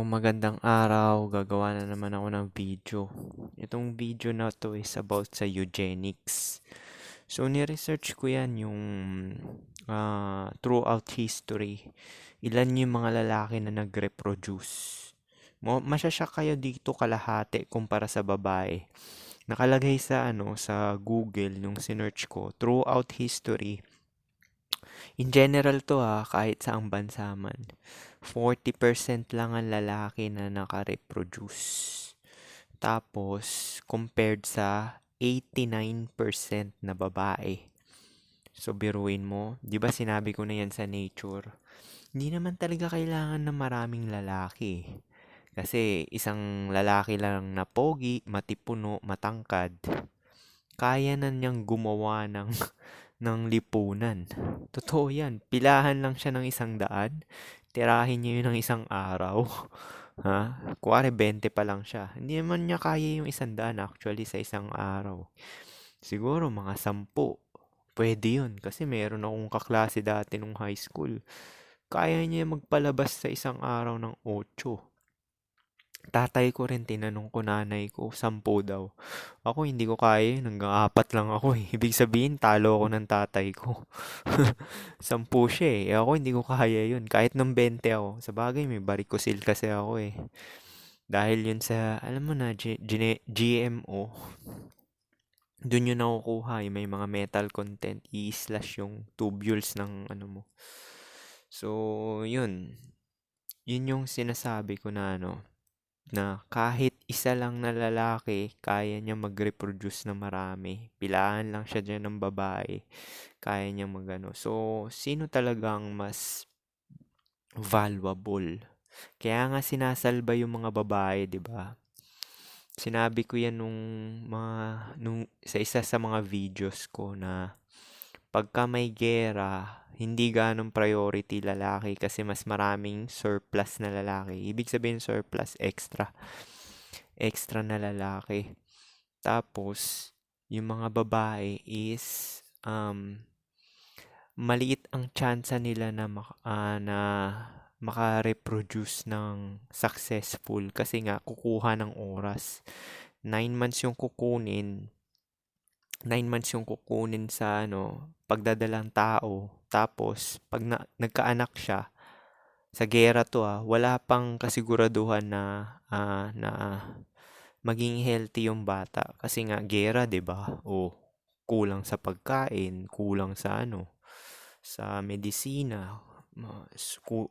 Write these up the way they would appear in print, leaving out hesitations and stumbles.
Magandang araw. Gagawa na naman ako ng video. Itong video na to is about sa eugenics. Ni-research ko yan yung throughout history. Ilan yung mga lalaki na nag-reproduce. Masyasya kayo dito kalahati kumpara sa babae. Nakalagay sa sa Google yung sinearch ko throughout history. In general to kahit saang bansa man. 40% lang ang lalaki na naka-reproduce. Tapos, compared sa 89% na babae. So, biruin mo, di ba sinabi ko na yan sa Nature? Hindi naman talaga kailangan ng maraming lalaki. Kasi isang lalaki lang na pogi, matipuno, matangkad, kaya na niyang gumawa ng ng lipunan. Totoo yan. Pilahan lang siya ng 100. Tirahin niya yun ng isang araw. Ha? Kuwari 20 pa lang siya. Hindi naman niya kaya yung 100 actually sa isang araw. Siguro mga 10. Pwede yun. Kasi meron akong kaklase dati nung high school. Kaya niya magpalabas sa isang araw ng 8. Tatay ko rin tinanong ko nanay ko, 10 daw. Ako hindi ko kaya yun, hanggang 4 lang ako eh. Ibig sabihin, talo ako ng tatay ko. 10 siya eh. Ako hindi ko kaya yun. Kahit ng 20 ako. Sa bagay, may varicocele kasi ako eh. Dahil yun sa, alam mo na, GMO. Doon yun nakukuha yung may mga metal content. I-slash yung tubules ng ano mo. So, yun. Yun yung sinasabi ko na na kahit isa lang na lalaki, kaya niya mag-reproduce na marami. Pilahan lang siya dyan ng babae, kaya niya magano. So, sino talagang mas valuable? Kaya nga sinasalba yung mga babae, 'di ba? Sinabi ko yan sa isa sa mga videos ko na pagka may gera, hindi ganong priority lalaki kasi mas maraming surplus na lalaki. Ibig sabihin surplus, extra na lalaki. Tapos, yung mga babae is maliit ang tsansa nila na maka-reproduce ng successful kasi nga kukuha ng oras. 9 months yung kukunin. 9 months yung kukunin sa pagdadalang tao. Tapos, pag nagkaanak siya, sa gera to wala pang kasiguraduhan na maging healthy yung bata kasi nga gera, 'di ba? O kulang sa pagkain, kulang sa sa medisina,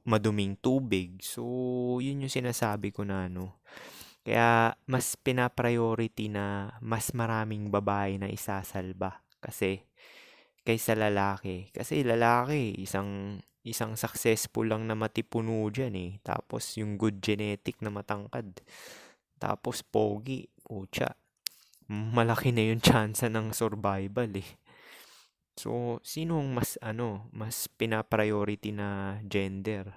maduming tubig. So, yun yung sinasabi ko na Kaya mas pina-priority na mas maraming babae na isasalba kasi kaysa lalaki. Kasi lalaki, isang successful lang na matipuno dyan eh. Tapos yung good genetic na matangkad. Tapos pogi, pucha. Malaki na yung chance ng survival eh. So, sino ang mas pina-priority na gender?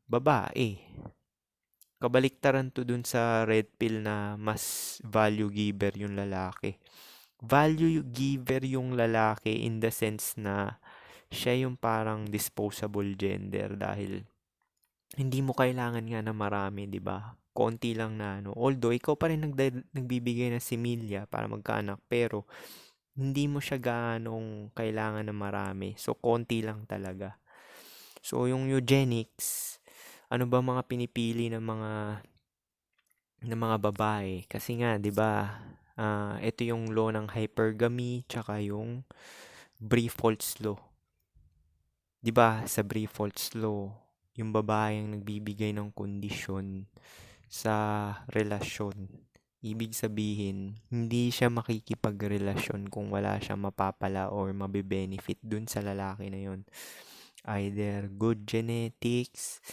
Babae. Kabaliktaran to dun sa red pill na mas value giver yung lalaki. Value giver yung lalaki in the sense na siya yung parang disposable gender dahil hindi mo kailangan nga na marami, 'di ba? Konti lang na Although ikaw pa rin nagbibigay ng similya para magkaanak, pero hindi mo siya ganong kailangan ng marami. So konti lang talaga. So yung eugenics, ano ba mga pinipili ng mga babae? Kasi nga, 'di ba? Ito yung law ng hypergamy tsaka yung Brefault's law. 'Di ba sa Brefault's law, yung babae ang nagbibigay ng kondisyon sa relasyon. Ibig sabihin, hindi siya makikipagrelasyon kung wala siyang mapapala or mabe-benefit dun sa lalaki na yon. Either good genetics,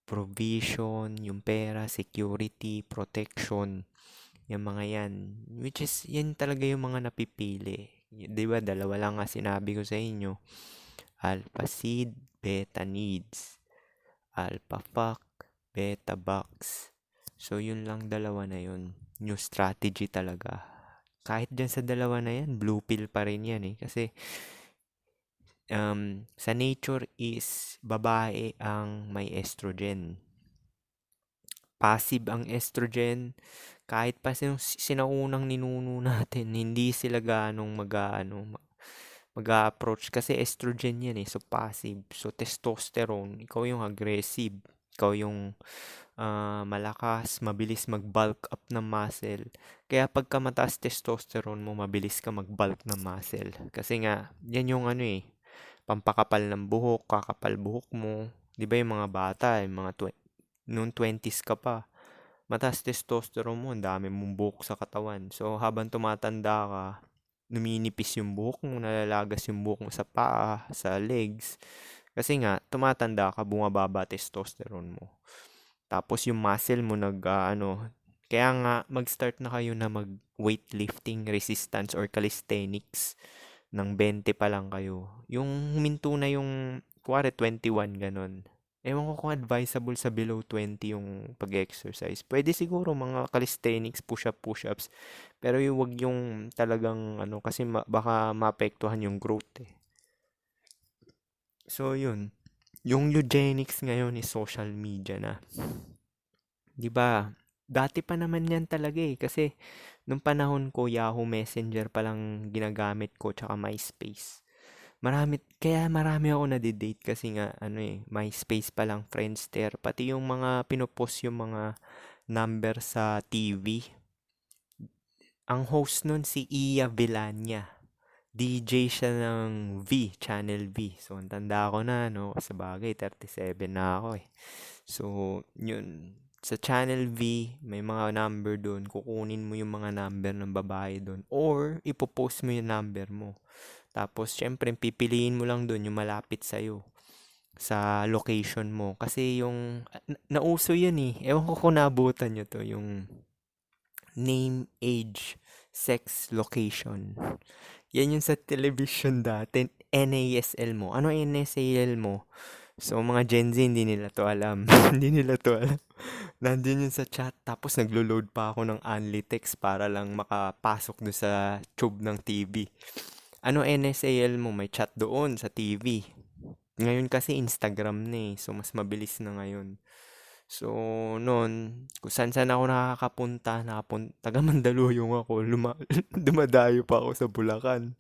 provision, yung pera, security, protection, yung mga yan. Which is, yan talaga yung mga napipili. Di ba, dalawa lang nga sinabi ko sa inyo. Alpha seed, beta needs. Alpha fuck, beta box. So, yun lang dalawa na yun. New strategy talaga. Kahit dyan sa dalawa na yan, blue pill pa rin yan eh. Kasi, sa nature is babae ang may estrogen. Passive ang estrogen, kahit pa sinaunang ninuno natin, hindi sila ganong mag-a-approach kasi estrogen yan eh, so passive. So testosterone, ikaw yung aggressive, ikaw yung malakas, mabilis mag-bulk up ng muscle. Kaya pagka mataas testosterone mo, mabilis ka mag-bulk ng muscle. Kasi nga, yan yung pampakapal ng buhok, kakapal buhok mo. Di ba yung mga bata, yung mga noong 20s ka pa, mataas testosterone mo, ang dami mong buhok sa katawan. So, habang tumatanda ka, numinipis yung buhok mo, nalalagas yung buhok mo sa paa, sa legs. Kasi nga, tumatanda ka, bumababa testosterone mo. Tapos yung muscle mo kaya nga mag-start na kayo na mag-weightlifting, resistance, or calisthenics ng 20 pa lang kayo. Yung huminto na yung, kuwari 21, ganon. Ewan ko kung advisable sa below 20 yung pag-exercise. Pwede siguro mga calisthenics, push-ups. Pero yung wag yung talagang kasi baka maapektuhan yung growth eh. So yun, yung eugenics ngayon is social media na. 'Di ba? Dati pa naman 'yan talaga eh kasi nung panahon ko Yahoo Messenger pa lang ginagamit ko tsaka MySpace. Marami ako nade-date kasi nga MySpace pa lang, Friendster, pati yung mga pinopost yung mga number sa TV. Ang host nun si Iya Villania. DJ siya ng Channel V. So, ang tanda ko na, no? Sa bagay, 37 na ako eh. So, yun. Sa Channel V, may mga number doon. Kukunin mo yung mga number ng babae doon. Or, ipopost mo yung number mo. Tapos, syempre, pipiliin mo lang doon yung malapit sa'yo. Sa location mo. Kasi yung, nauso yun eh. Ewan ko kung naabutan nyo to. Yung name, age, sex, location. Yan yung sa television dati. NASL mo. Ano NASL mo? So, mga Gen Z, hindi nila to alam. Hindi nila to alam. Nandun yun sa chat. Tapos, naglo-load pa ako ng Unlitex para lang makapasok doon sa tube ng TV. Ano NSAL mo? May chat doon sa TV. Ngayon kasi Instagram na eh. So, mas mabilis na ngayon. So, noon, kung saan ako taga Mandaluyong ako, dumadayo pa ako sa Bulacan.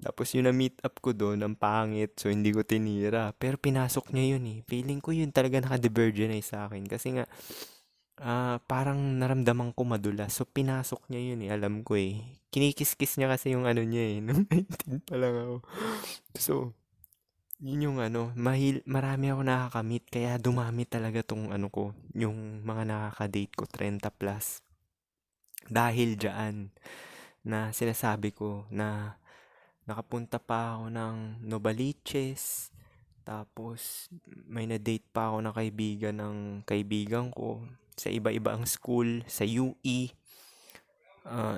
Tapos yung na-meet up ko doon, ang pangit, so hindi ko tinira. Pero pinasok niya yun eh. Feeling ko yun talaga naka-divergenize sa akin. Kasi nga, parang naramdaman ko madulas. So pinasok niya yun eh, alam ko eh. Kinikis-kiss niya kasi yung niya eh. Nung 19 pa lang ako. So, yun yung marami ako nakakamit. Kaya dumami talaga tong ko, yung mga nakaka-date ko, 30 plus. Dahil dyan, na sinasabi ko na nakapunta pa ako ng Novaliches. Tapos, may na-date pa ako na kaibigan ng kaibigan ko sa iba-iba ang school, sa UE,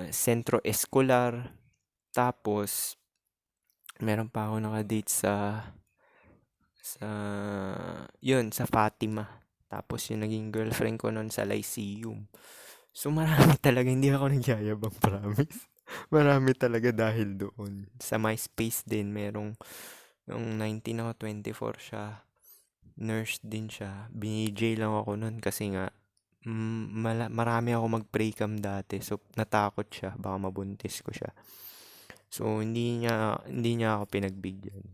Centro Escolar. Tapos, meron pa ako naka-date sa Fatima. Tapos, yung naging girlfriend ko noon sa Lyceum. So, marami talaga, hindi ako nagyayabang, promise. Marami talaga dahil doon. Sa MySpace din, merong, nung 19 ako, 24 siya. Nurse din siya. Binij lang ako nun kasi nga, marami ako mag-precam dati. So, natakot siya. Baka mabuntis ko siya. So, hindi niya ako pinagbigyan.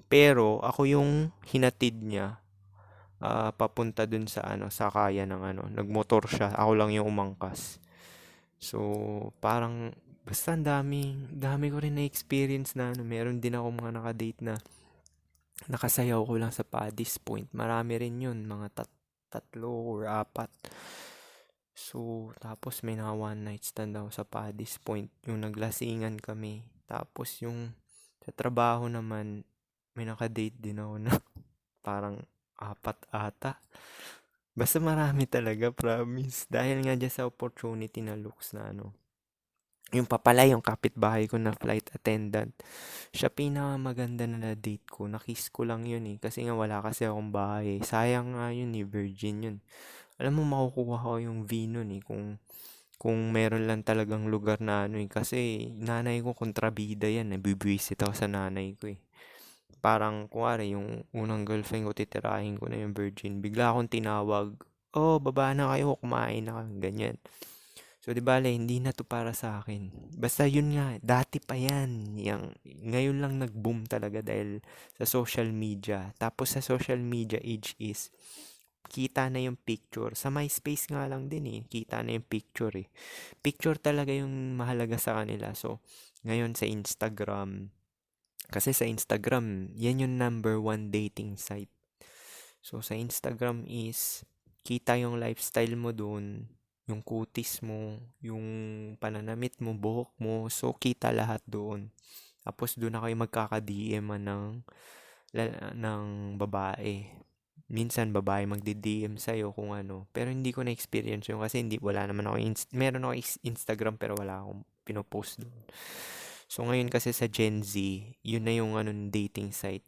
Pero, ako yung hinatid niya papunta dun sa sa kaya ng nagmotor siya. Ako lang yung umangkas. So, parang basta ang dami ko rin na experience na meron din ako mga nakadate na nakasayaw ko lang sa Paddy's Point. Marami rin yun, mga tatlo or apat. So, tapos may mga one night stand ako sa Paddy's Point. Yung naglasingan kami. Tapos yung sa trabaho naman, may nakadate din ako na parang apat ata. Basta marami talaga, promise. Dahil nga dyan sa opportunity na looks na yung papalay, yung kapitbahay ko na flight attendant. Siya pinakamaganda na na-date ko. Nakiss ko lang yun eh. Kasi nga wala kasi akong bahay. Sayang nga yun eh, virgin yun. Alam mo, makukuha ko yung V nun eh. Kung meron lang talagang lugar na eh. Kasi nanay ko kontrabida yan. Nabibwisit ako sa nanay ko eh. Parang kunwari yung unang girlfriend ko titirahin ko na yung virgin, bigla akong tinawag, "Oh, baba na kayo, kumain na kami," ganyan. So, 'di bale, hindi na 'to para sa akin. Basta yun nga, dati pa yan. Ngayon lang nag-boom talaga dahil sa social media. Tapos sa social media age is, kita na yung picture. Sa MySpace nga lang din eh, kita na yung picture eh. Picture talaga yung mahalaga sa kanila. So, ngayon sa Instagram, kasi sa Instagram, yan yung number one dating site. So, sa Instagram is, kita yung lifestyle mo dun, yung kutis mo, yung pananamit mo, buhok mo. So, kita lahat doon. Tapos, doon na kayo magkaka-DM ng babae. Minsan, babae magdi-DM sa'yo kung ano. Pero hindi ko na-experience yun kasi wala naman ako, meron ako Instagram pero wala akong pinopost doon. So, ngayon kasi sa Gen Z, yun na yung dating site.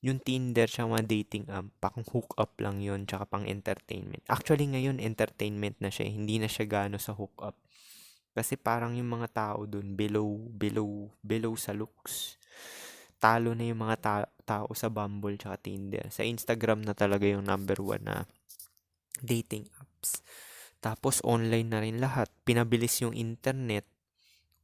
Yung Tinder siya mga dating app, pang hook up lang yun, tsaka pang entertainment. Actually ngayon, entertainment na siya, hindi na siya gano sa hook up. Kasi parang yung mga tao dun, below sa looks. Talo na yung mga tao sa Bumble tsaka Tinder. Sa Instagram na talaga yung number one na dating apps. Tapos online na rin lahat. Pinabilis yung internet.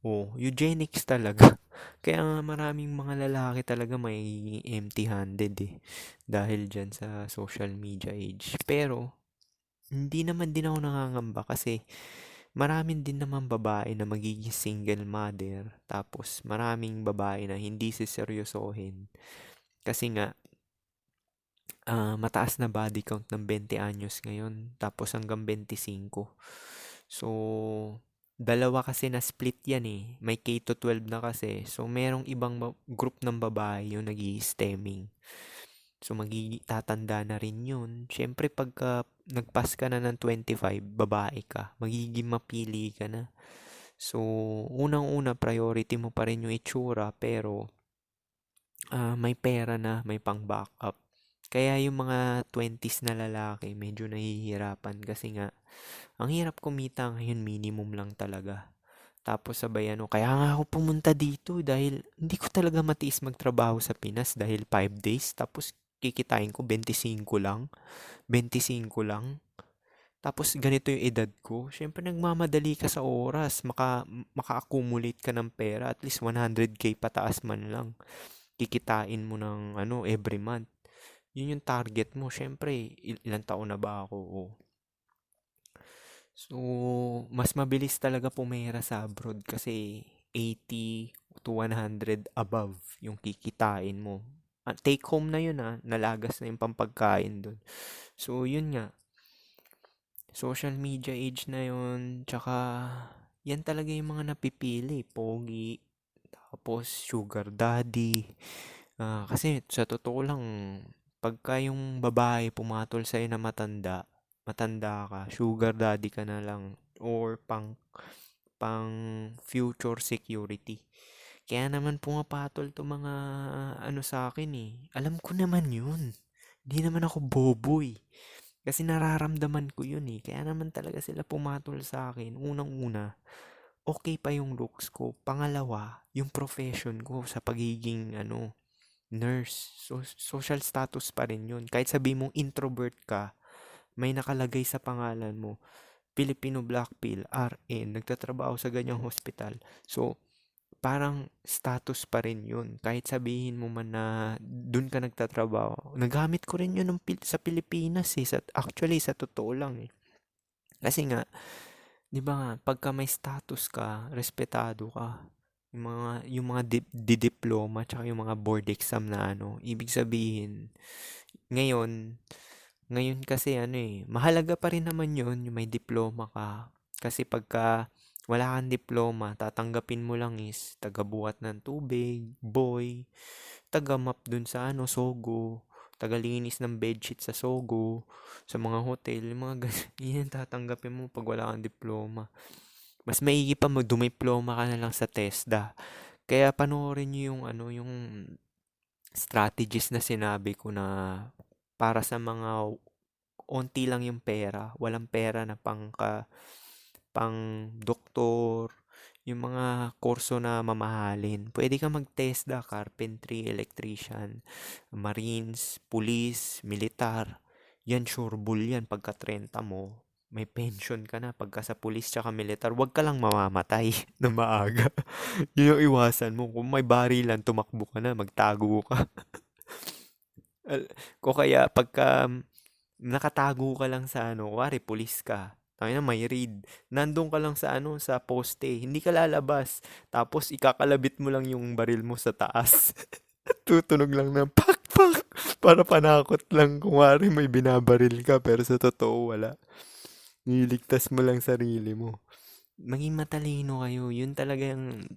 Oh, eugenics talaga. Kaya nga maraming mga lalaki talaga may empty-handed eh. Dahil dyan sa social media age. Pero, hindi naman din ako nangangamba kasi maraming din naman babae na magiging single mother. Tapos, maraming babae na hindi siseryosohin. Kasi nga, mataas na body count ng 20 anyos ngayon. Tapos hanggang 25. So, dalawa kasi na split yan eh. May K-12 na kasi. So, merong ibang group ng babae yung nag-i-stemming. So, tatanda na rin yun. Siyempre, pagka nagpas ka na ng 25, babae ka. Magiging mapili ka na. So, unang-una, priority mo pa rin yung itsura, pero may pera na, may pang backup. Kaya yung mga 20s na lalaki, medyo nahihirapan kasi nga, ang hirap kumita ngayon, minimum lang talaga. Tapos sabay kaya nga ako pumunta dito dahil hindi ko talaga matiis magtrabaho sa Pinas dahil 5 days. Tapos kikitain ko 25 lang, 25 lang. Tapos ganito yung edad ko. Siyempre nagmamadali ka sa oras, maka-accumulate ka ng pera, at least 100k pataas man lang. Kikitain mo ng every month. Yun yung target mo. Siyempre, ilang taon na ba ako? Oh. So, mas mabilis talaga pumera sa abroad kasi 80 to 100 above yung kikitain mo. Take home na yun nalagas na yung pampagkain dun. So, yun nga. Social media age na yun. Tsaka, yan talaga yung mga napipili. Pogi, tapos sugar daddy. Kasi sa totoo lang, pagka yung babae pumatol sa'yo na matanda ka, sugar daddy ka na lang, or pang future security. Kaya naman pumapatol to mga sa akin eh. Alam ko naman yun. Hindi naman ako boboy. Kasi nararamdaman ko yun eh. Kaya naman talaga sila pumatol sa akin. Unang-una, okay pa yung looks ko. Pangalawa, yung profession ko sa pagiging nurse. So, social status pa rin yun. Kahit sabi mong introvert ka, may nakalagay sa pangalan mo, Filipino Black Pill, RN, nagtatrabaho sa ganyang hospital. So, parang status pa rin yun. Kahit sabihin mo man na dun ka nagtatrabaho. Nagamit ko rin yun sa Pilipinas eh. Actually, sa totoo lang eh. Kasi nga, di ba nga, pagka may status ka, respetado ka. Yung mga diploma tsaka yung mga board exam na ibig sabihin, ngayon, ngayon kasi mahalaga pa rin naman yun, yung may diploma ka. Kasi pagka wala kang diploma, tatanggapin mo lang is tagabuhat ng tubig, boy, taga-map dun sa Sogo, tagalinis ng bedsheet sa Sogo, sa mga hotel, yung mga ganyan, yan tatanggapin mo pag wala kang diploma. Mas maigi pa dumiploma ka na lang sa TESDA. Kaya panoorin niyo yung strategies na sinabi ko na para sa mga onti lang yung pera, walang pera na pang doktor, yung mga kurso na mamahalin. Pwede ka mag-TESDA, carpentry, electrician, marines, police, militar. Yan, sureball yan. Pagka 30 mo, may pension ka na. Pagka sa police tsaka militar, wag ka lang mamamatay na maaga. Yun yung iwasan mo. Kung may barilan, tumakbo ka na, magtago ka. Ko kaya pagka nakatago ka lang sa ano, kuwari pulis ka. Tangina may raid. Nandun ka lang sa ano, sa poste. Hindi ka lalabas. Tapos ikakalabit mo lang yung baril mo sa taas. Tutunog lang ng pak pak para panakot lang. Kunwari may binabaril ka pero sa totoo wala. Niligtas mo lang sarili mo. Maging matalino kayo. Yun talaga yung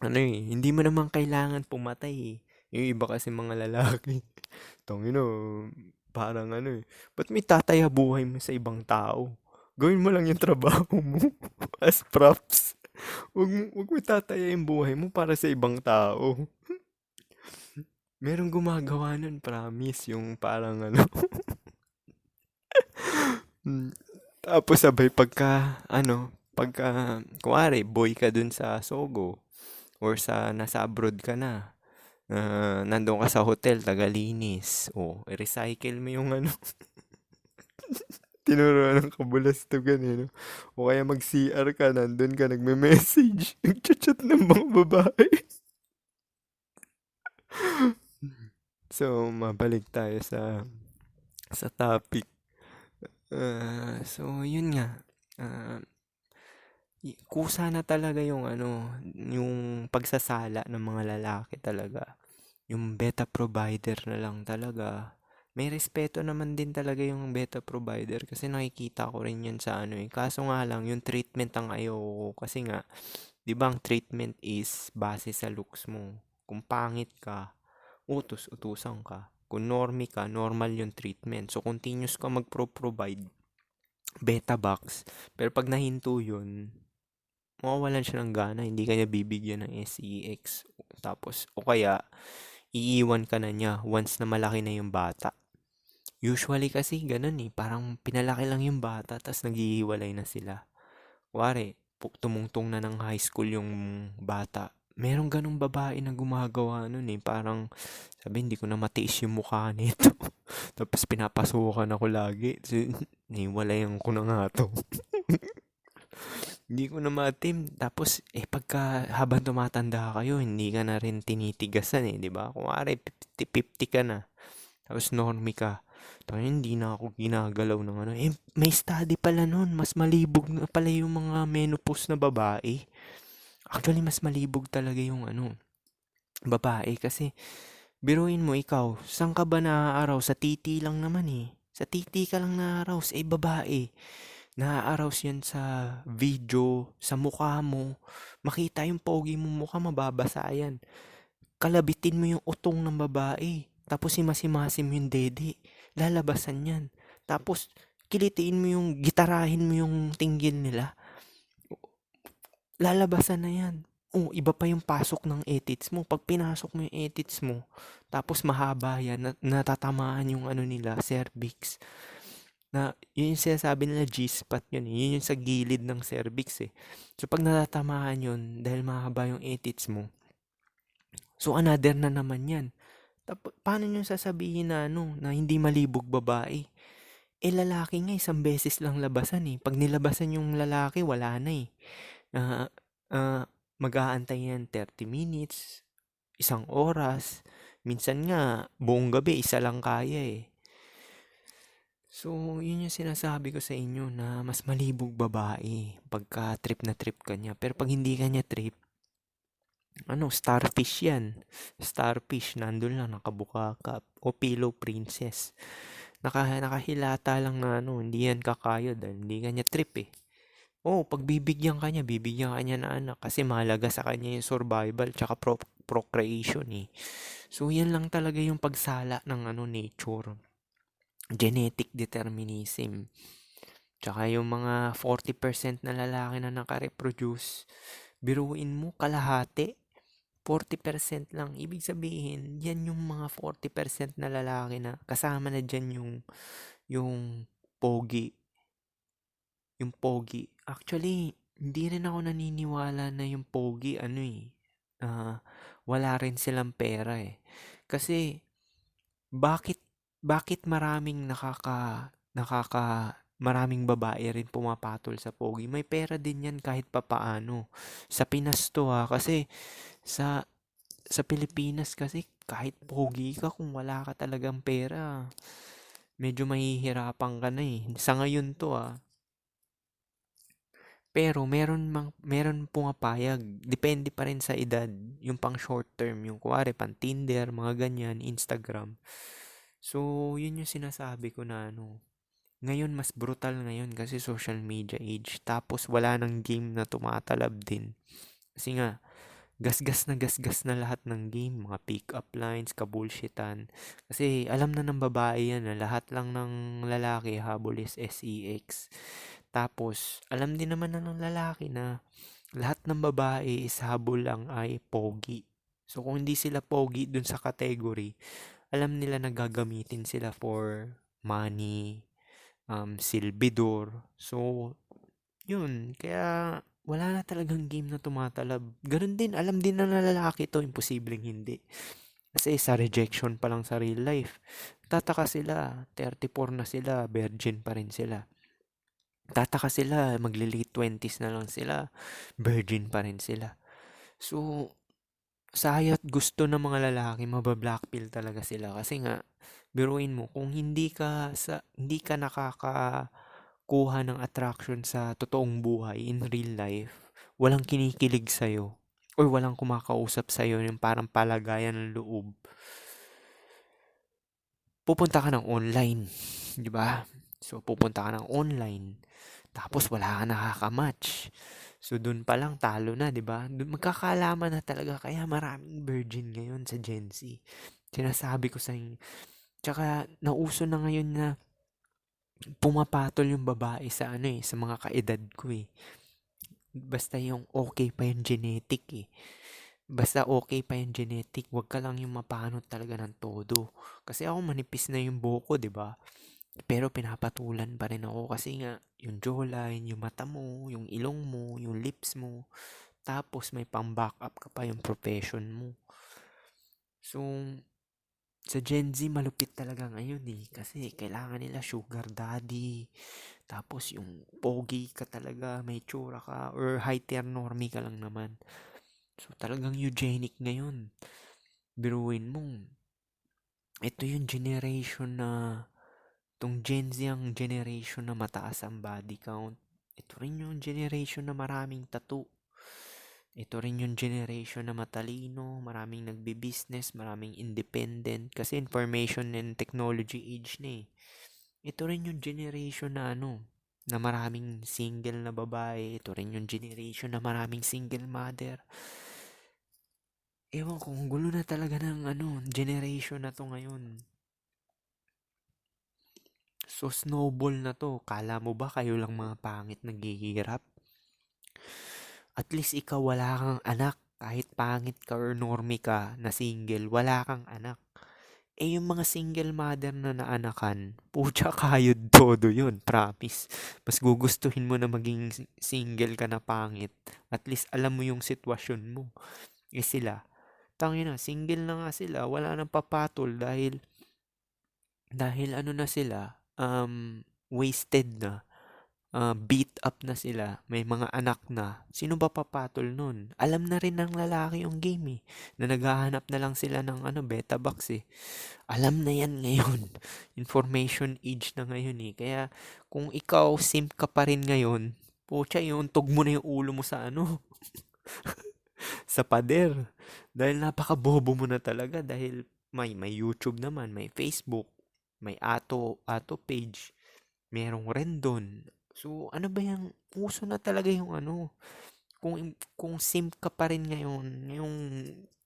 ano eh. Hindi mo naman kailangan pumatay eh. Yung iba kasi mga lalaki. Tangina, parang ano eh. Ba't may tataya buhay mo sa ibang tao? Gawin mo lang yung trabaho mo as props. Wag mo tataya yung buhay mo para sa ibang tao. Merong gumagawa nun, promise. Yung parang ano. Mm, Tapos sabay kuwari, boy ka dun sa Sogo or nasa abroad ka na. Nandun ka sa hotel, tagalinis. Recycle mo yung ano, tinuruan ng kabulastugan eh, no? O kaya mag-CR ka, nandun ka, nagme-message, nag-chat ng mga babae. So, mabalik tayo sa topic. So, yun nga. Ah, kusa na talaga yung ano, yung pagsasala ng mga lalaki talaga. Yung beta provider na lang talaga. May respeto naman din talaga yung beta provider kasi nakikita ko rin yun sa ano eh. Kaso nga lang, yung treatment ang ayoko ko kasi nga, di ba ang treatment is base sa looks mo. Kung pangit ka, utos-utusan ka. Kung normie ka, normal yung treatment. So, continuous ka magpro-provide beta box. Pero pag nahinto yun, mawawalan siya ng gana. Hindi kanya bibigyan ng SEX. Tapos, o kaya, iiwan ka na niya once na malaki na yung bata. Usually kasi ganun eh. Parang pinalaki lang yung bata, tapos naghihiwalay na sila. Kuwari, tumungtong na ng high school yung bata. Merong ganong babae na gumagawa nun eh. Parang, sabi, hindi ko na matiis yung mukha nito. Tapos pinapasukan ako lagi. Niwalayan ko na nga to. Hindi ko na matim. Tapos, pagka habang tumatanda kayo, hindi ka na rin tinitigasan eh, di ba? Kung ari, 50-50 ka na. Tapos normie ka. Tayo, hindi na ako ginagalaw ng ano. May study pala nun. Mas malibog na pala yung mga menopause na babae. Actually, mas malibog talaga yung ano, babae. Kasi, biruin mo ikaw, saan ka ba naaaraw? Sa titi lang naman eh. Sa titi ka lang naaaraw. Babae. Naaaraos yan sa video, sa mukha mo. Makita yung pogi mong mukha, mababasa yan. Kalabitin mo yung utong ng babae. Tapos simasimasim yung dede. Lalabasan yan. Tapos kilitiin mo yung, gitarahin mo yung tinggil nila. Lalabasan na yan. Iba pa yung pasok ng edits mo. Pag pinasok mo yung edits mo, tapos mahaba yan, natatamaan yung ano nila, cervix. Yun yung sinasabi nila G-spot yun eh. Yun yung sa gilid ng cervix eh. So, pag natatamaan yun, dahil mahaba yung edits mo, so another na naman yan. Paano nyo sasabihin na ano, na hindi malibog babae? Lalaki nga, isang beses lang labasan eh. Pag nilabasan yung lalaki, wala na eh. Ah, mag-aantay yan 30 minutes, isang oras. Minsan nga, buong gabi, isa lang kaya eh. So, yun yung sinasabi ko sa inyo na mas malibog babae pagka trip na trip ka niya. Pero pag hindi ka niya trip, starfish yan. Starfish, nandun lang, nakabukaka. O pillow princess. Nakahilata lang na hindi yan kakayo dahil hindi ka niya trip eh. Pag bibigyan ka niya na anak kasi mahalaga sa kanya yung survival tsaka procreation eh. So, yan lang talaga yung pagsala ng nature. Genetic determinism. Tsaka yung mga 40% na lalaki na nakareproduce, biruin mo, kalahati, 40% lang. Ibig sabihin, yan yung mga 40% na lalaki na kasama na dyan yung pogi. Yung pogi. Actually, hindi rin ako naniniwala na yung pogi, ah, wala rin silang pera eh. Kasi, bakit, bakit maraming babae rin pumapatol sa pogi? May pera din yan kahit papaano. Sa Pinas to ha, kasi sa, sa Pilipinas kasi kahit pogi ka kung wala ka talagang pera, medyo mahihirapan ka na eh. Sa ngayon to ah. Pero meron pumapayag. Depende pa rin sa edad. Yung pang short term, yung kuwari pang Tinder, mga ganyan, Instagram. So, yun yung sinasabi ko na ngayon mas brutal ngayon kasi social media age. Tapos wala nang game na tumatalab din. Kasi nga, gasgas na lahat ng game, mga pick-up lines, kabulshitan. Kasi alam na ng babae yan na lahat lang ng lalaki habol is sex. Tapos, alam din naman na ng lalaki na lahat ng babae is habol lang ay pogi. So, kung hindi sila pogi dun sa category, alam nila na gagamitin sila for money, silbidor. So, yun. Kaya, wala na talagang game na tumatalab. Ganun din, alam din na lalaki to, imposibleng hindi. Kasi sa rejection pa lang sa real life. Tataka sila, 34 na sila, virgin pa rin sila. Tataka sila, magli-late 20s na lang sila, virgin pa rin sila. So, sa gusto ng mga lalaki, mabablackpill talaga sila. Kasi nga, biruin mo, kung hindi ka nakakakuha ng attraction sa totoong buhay, in real life, walang kinikilig sa'yo, or walang kumakausap sa'yo yung parang palagayan ng loob, pupunta ka ng online, di ba? So, pupunta ka ng online, tapos wala ka nakaka-match. So, dun pa lang talo na, di ba? Dun magkakaalaman na talaga, kaya maraming virgin ngayon sa Gen Z. Sinasabi ko sa inyo. Tsaka, nauso na ngayon na pumapatol yung babae sa sa mga kaedad ko eh. Basta yung okay pa yung genetic eh. Basta okay pa yung genetic, wag ka lang yung mapanot talaga ng todo. Kasi ako manipis na yung buhok ko, 'di ba? Pero pinapatulan pa rin ako kasi nga yung jawline, yung mata mo, yung ilong mo, yung lips mo, tapos may pang-backup ka pa yung profession mo. So, sa Gen Z malupit talaga ngayon eh kasi kailangan nila sugar daddy. Tapos yung pogi ka talaga, may tsura ka or high-tier normie ka lang naman. So talagang eugenic ngayon. Biruin mo, ito yung generation na tong Gen Z ang generation na mataas ang body count. Ito rin yung generation na maraming tattoo. Ito rin yung generation na matalino, maraming nagbi-business, maraming independent kasi information and technology age na eh. Ito rin yung generation na na maraming single na babae. Ito rin yung generation na maraming single mother. Ewan ko, ang gulo na talaga ng generation na to ngayon. So, snowball na to. Kala mo ba kayo lang mga pangit naghihirap? At least ikaw wala kang anak. Kahit pangit ka or normie ka na single, wala kang anak. Eh, yung mga single mother na naanakan, pucha kayod todo yun, promise. Mas gugustuhin mo na maging single ka na pangit. At least alam mo yung sitwasyon mo. Eh sila, tangina, single na nga sila, wala nang papatol dahil na sila, wasted na, beat up na sila, may mga anak na, sino ba papatol nun? Alam na rin ng lalaki yung game eh, na naghahanap na lang sila ng beta box eh. Alam na yan ngayon. Information age na ngayon eh. Kaya kung ikaw simp ka pa rin ngayon, pucha, iuntog mo na yung ulo mo sa sa pader. Dahil napaka-bobo mo na talaga dahil may YouTube naman, may Facebook, may Ato page, merong Rendon. So, ano ba yung uso na talaga yung kung simp ka pa rin ngayon,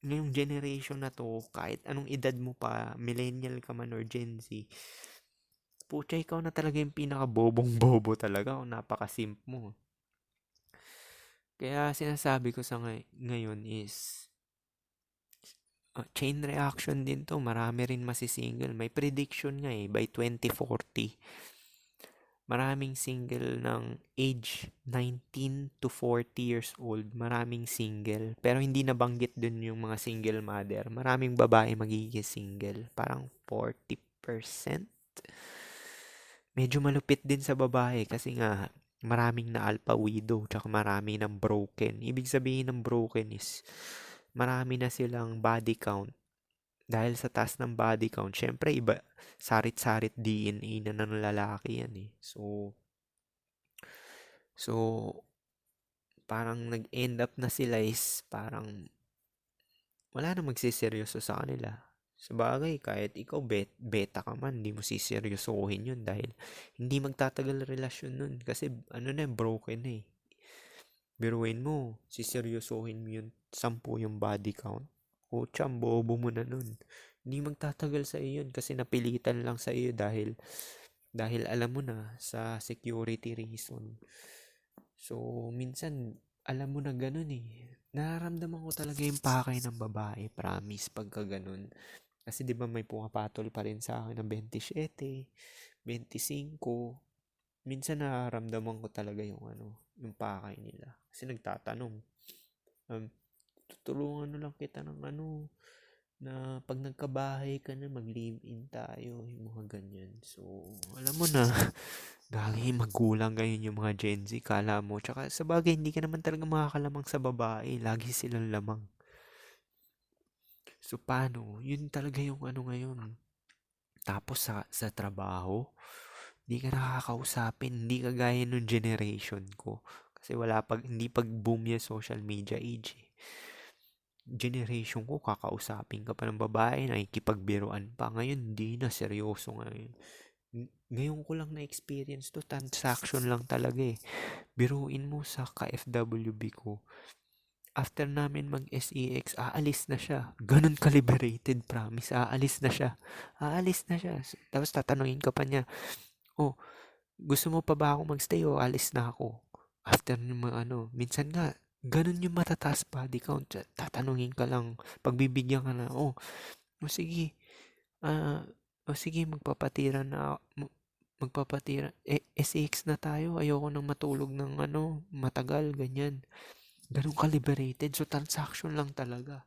ngayong generation na to, kahit anong edad mo pa, millennial ka man or Gen Z, pucha, ikaw na talaga yung pinaka-bobong-bobo talaga kung napaka-simp mo. Kaya sinasabi ko sa ngayon is, chain reaction din to. Marami rin masisingle. May prediction nga eh, by 2040, Maraming single ng age 19 to 40 years old. Maraming single. Pero hindi nabanggit dun yung mga single mother. Maraming babae magiging single. Parang 40%. Medyo malupit din sa babae kasi nga maraming na alpha widow tsaka marami ng broken. Ibig sabihin ng broken is marami na silang body count. Dahil sa taas ng body count, syempre iba, sarit-sarit DNA na ng lalaki yan eh. So parang nag-end up na sila is parang wala na magsiseryoso sa kanila. Sabagay, kahit ikaw beta ka man, hindi mo siseryosohin yun dahil hindi magtatagal relasyon nun. Kasi ano na, broken na eh. Biruin mo, siseryosohin mo yun, 10 yung body count. O tiyam, bobo mo na nun. Hindi magtatagal sa iyo yun kasi napilitan lang sa iyo dahil alam mo na sa security reason. So, minsan, alam mo na ganun eh. Nararamdaman ko talaga yung pakay ng babae, promise, pagka ganun. Kasi di ba may pumapatol pa rin sa akin ng 27, 25. Minsan nararamdaman ko talaga yung yung pakay nila. Kasi nagtatanong, um, tutulungan na lang kita ng na pag nagkabahay ka na, mag-live-in tayo, yung mga ganyan. So, alam mo na, gagi magulang ngayon yung mga Gen Z, kala mo. Tsaka sa bagay, hindi ka naman talaga makakalamang sa babae. Lagi silang lamang. So, paano? Yun talaga yung ngayon. Tapos sa trabaho, hindi ka nakakausapin. Hindi ka gaya nung generation ko. Kasi hindi pag-boom yung social media age eh. Generation ko, kakausapin ka pa ng babae, nakikipagbiruan pa. Ngayon, hindi na, seryoso ngayon. Ngayon ko lang na-experience to, transaction lang talaga eh. Biruin mo sa ka-FWB ko. After namin mag-SEX, aalis na siya. Ganun ka-liberated, promise. Aalis na siya. Aalis na siya. Tapos tatanungin ka pa niya, oh, gusto mo pa ba ako magstay o alis na ako? After ng mga minsan nga, ganun yung matataas body count. Tatanungin ka lang, pagbibigyan ka na, o sige, magpapatira na, magpapatira, SX na tayo, ayoko nang matulog ng matagal, ganyan. Ganun ka-liberated, so transaction lang talaga.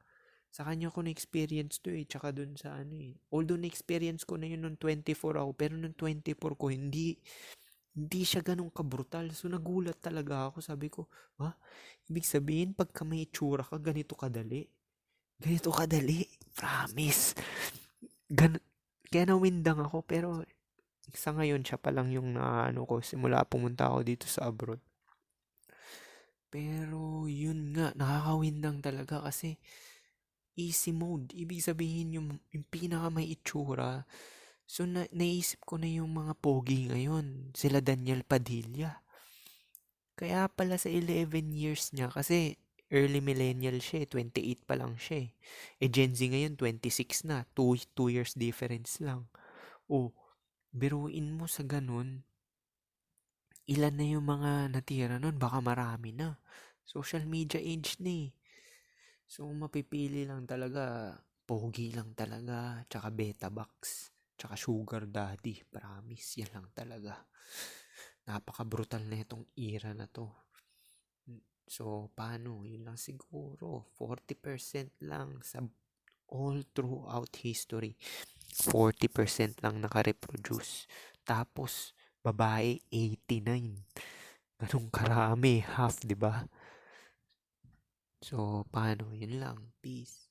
Sa kanya ko na-experience to eh, tsaka dun sa Although na-experience ko na yun nung 24 ako, pero nung 24 ko, hindi siya ganun kabrutal. So nagulat talaga ako, sabi ko, ha? Ibig sabihin, pagka may itsura ka, ganito kadali. Ganito kadali, promise. Kaya nawindang ako, pero sa ngayon, siya pa lang yung ko, simula pumunta ako dito sa abroad. Pero, yun nga, nakakawindang talaga kasi easy mode. Ibig sabihin yung pinaka may itsura. So, naisip ko na yung mga pogi ngayon. Sila Daniel Padilla. Kaya pala sa 11 years niya, kasi early millennial siya, 28 pa lang siya. Gen Z ngayon, 26 na. 2 years difference lang. Biruin mo sa ganun, ilan na yung mga natira nun? Baka marami na. Social media age na eh. So, mapipili lang talaga, pogi lang talaga, tsaka beta box, tsaka sugar daddy. Promise, yan lang talaga. Napaka-brutal na itong era na to. So, paano? Yun lang siguro. 40% lang sa all throughout history. 40% lang naka-reproduce. Tapos, babae, 89. Ganun karami. Half, di ba? So, paano? Yun lang. Peace.